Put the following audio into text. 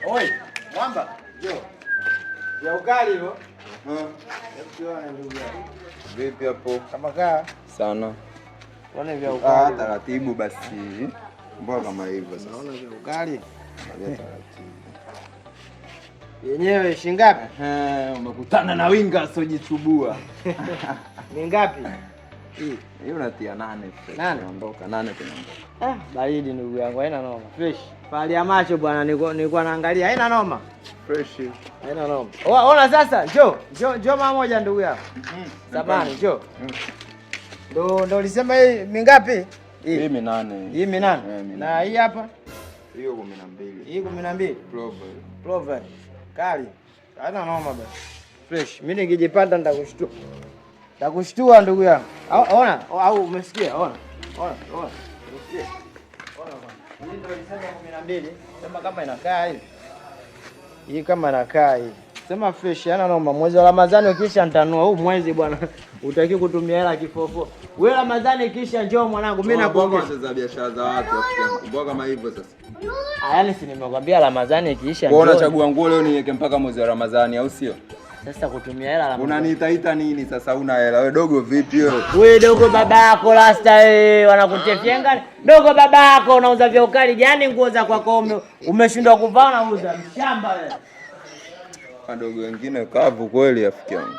Oi, mwamba. Njoo. Ya ugali hivyo? Vipi hapo? Kama kaa Sana. Wana vya ugali. Taratibu basi. Mbona kama hivyo sasa? Naona vya ugali. Yenyewe shilingi ngapi? Umekutana na winga asojitubua. Ni ngapi? Hii unatia 8 fresh. 8 Tunaondoka 8 tunaondoka. Baridi ndugu yangu, haina noma. Fresh. Pali ya macho bwana, nilikuwa naangalia. Haina noma. Fresh. Haina noma. Ona sasa, njoo mara moja ndugu yangu. Samani, njoo. Ndo ulisema hii mingapi? Hii 8. Hii 8. Na hii hapa? Hiyo 12. Hii 12. Plover. Kali. Haina noma basi. Fresh. Mimi nikijipanda nitakushtua. Nitakushtua ndugu yangu. Ona, au umesikia? Ona. Umesikia? Ona bwana. Hii ndio ilisema 12. Sema kama inakaa hivi. Hii kama inakaa hivi. Sema fresh, yana noma. Mwezi wa Ramadhani ukisha nitanua huu mwezi bwana. Utaki kutumia hela kifofo. Wewe Ramadhani kisha njoo mwanangu, mimi nakuongeza za biashara za watu rafiki. Mbona kama hivyo sasa? Yaani si nimekwambia Ramadhani ikiisha njoo. Wewe unachagua nguo leo niweke mpaka mwezi wa Ramadhani au sio? Sasa kutumia hela Ramadhani. Unaniita nini sasa una hela? Wewe dogo vipi wewe? Wewe dogo baba yako rasta wanakutefyenga. Dogo baba yako unauza vya ukali gani nguo za kwako umeshindwa kuvaa unauza mshamba wewe. Wadogo wengine kavu kweli rafiki yangu.